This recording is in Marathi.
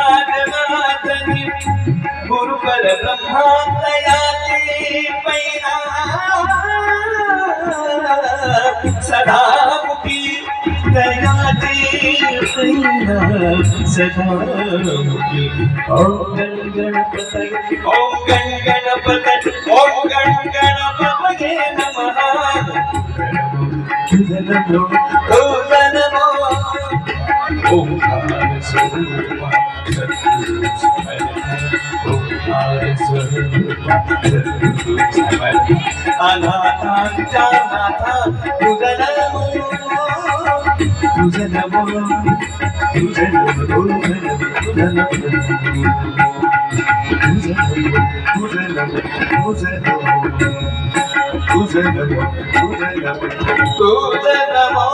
एकाग्रनाथनी गुरु परब्रह्मा तयाचे पैना सदामुखी तयाचे पैना सदामुखी ओम गण गणपतये ओम गण गणपतये ओम गण गणपतये नमः तुझे नमो ओंकार स्वरूपा सद्गुरु ओंकार स्वरूपा सद्गुरु अनाथांच्या नाथा तुझे नमो तुझे नमो तुझे नमो तुझे नमो तुझे नमो तुझे नमो तुझे नमो तुझे नमो तुझे नमो